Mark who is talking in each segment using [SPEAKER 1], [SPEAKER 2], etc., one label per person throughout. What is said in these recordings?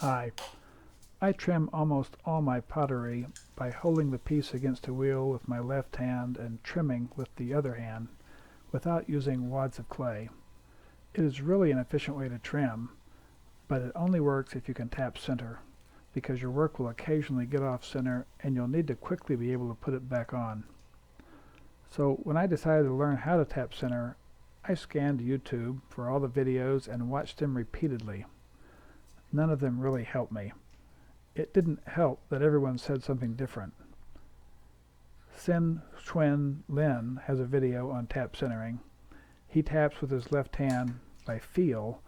[SPEAKER 1] Hi. I trim almost all my pottery by holding the piece against a wheel with my left hand and trimming with the other hand without using wads of clay. It is really an efficient way to trim, but it only works if you can tap center, because your work will occasionally get off center and you'll need to quickly be able to put it back on. So when I decided to learn how to tap center, I scanned YouTube for all the videos and watched them repeatedly. None of them really helped me. It didn't help that everyone said something different. Sin Xuan Lin has a video on tap centering. He taps with his left hand by feel,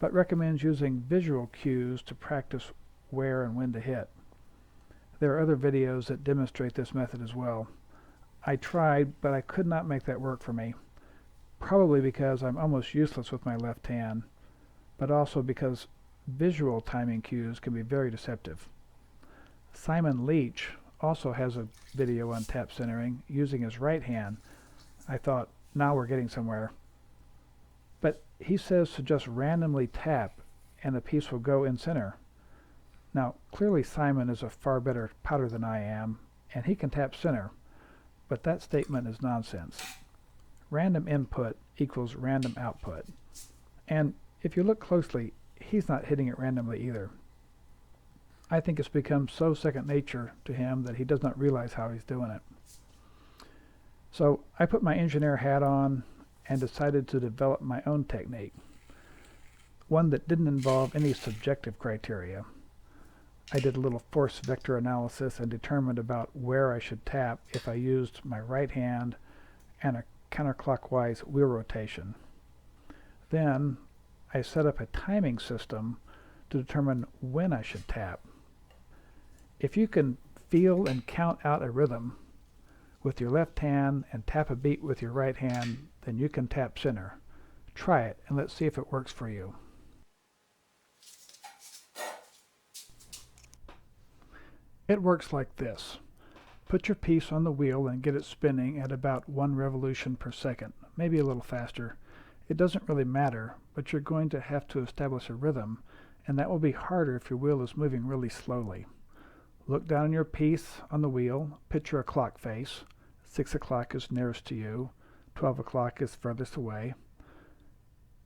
[SPEAKER 1] but recommends using visual cues to practice where and when to hit. There are other videos that demonstrate this method as well. I tried, but I could not make that work for me, probably because I'm almost useless with my left hand, but also because visual timing cues can be very deceptive. Simon Leach also has a video on tap centering using his right hand. I thought, now we're getting somewhere. But he says to just randomly tap and the piece will go in center. Now, clearly Simon is a far better potter than I am, and he can tap center, but that statement is nonsense. Random input equals random output. And if you look closely, he's not hitting it randomly either. I think it's become so second nature to him that he does not realize how he's doing it. So I put my engineer hat on and decided to develop my own technique, one that didn't involve any subjective criteria. I did a little force vector analysis and determined about where I should tap if I used my right hand and a counterclockwise wheel rotation. Then I set up a timing system to determine when I should tap. If you can feel and count out a rhythm with your left hand and tap a beat with your right hand, then you can tap center. Try it and let's see if it works for you. It works like this. Put your piece on the wheel and get it spinning at about 1 revolution per second, maybe a little faster. It doesn't really matter, but you're going to have to establish a rhythm, and that will be harder if your wheel is moving really slowly. Look down on your piece on the wheel, picture a clock face. 6 o'clock is nearest to you, 12 o'clock is furthest away.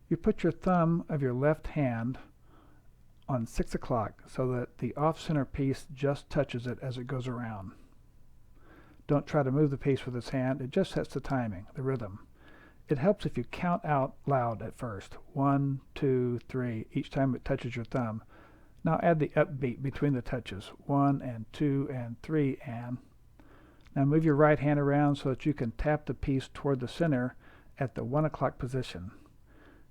[SPEAKER 1] You put your thumb of your left hand on 6 o'clock so that the off-center piece just touches it as it goes around. Don't try to move the piece with this hand, it just sets the timing, the rhythm. It helps if you count out loud at first. 1, 2, 3, each time it touches your thumb. Now add the upbeat between the touches. 1 and 2 and 3 and. Now move your right hand around so that you can tap the piece toward the center at the 1 o'clock position.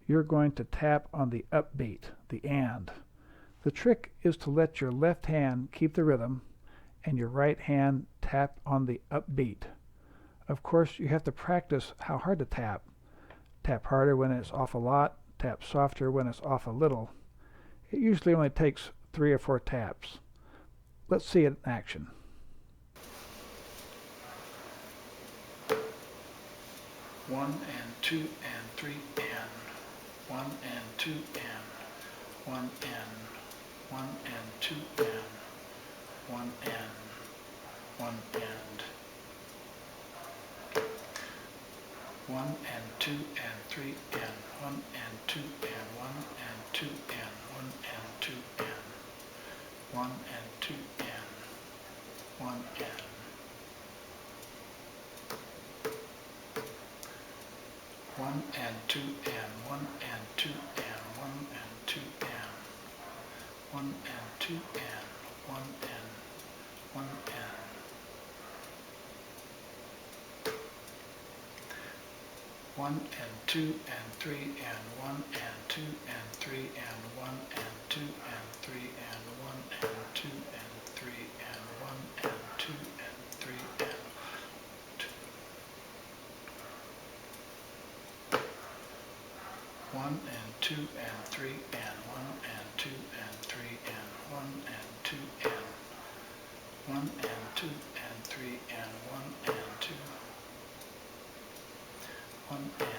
[SPEAKER 1] You're going to tap on the upbeat, the and. The trick is to let your left hand keep the rhythm and your right hand tap on the upbeat. Of course, you have to practice how hard to tap. Tap harder when it's off a lot, tap softer when it's off a little. It usually only takes 3 or 4 taps. Let's see it in action. One and 2 and 3 and 1 and 2 and 1 and 1 and 2 and 1 and 1 and 1 and 2 and 3 and 1 and 2 and 1 and 2 and 1 and 2 and 1 and 2 and 1 and 1 and 2 and 1 and 2 and 1 and 2 and 1 and 2 and 1 and 1 and 1 and 2 and 3 and 1 and 2 and 3 and 1 and 2 and 3 and 1 and 2 and 3 and 1 and 2 and 3 and 1 and 2 and 3 and 1 and 2 and 3 and 1 and 2 and 1 and 2 and 3 and 1 and 2 1 and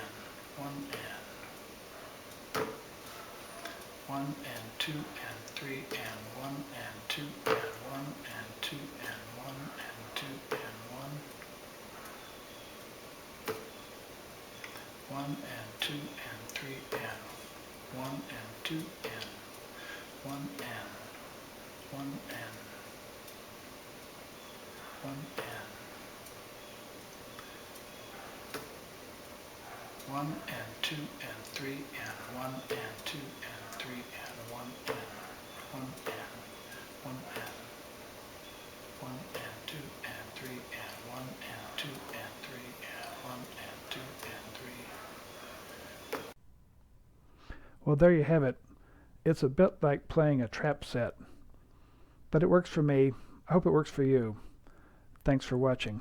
[SPEAKER 1] 1 and 1 1 and 2 and 3 and 1 and 2 and 1 and 2 and 1 and 2 and 1 and 2 and 3 and 1 and 2 and 1 and 1 and 1 and 1 and 2 and 3 and 1 and 2 and 3 and 1 and 1 and 1 and 1 and 2 and 3 and 1 and 2 and 3 and 1 and 2 and 3. Well, there you have it. It's a bit like playing a trap set, but it works for me. I hope it works for you. Thanks for watching.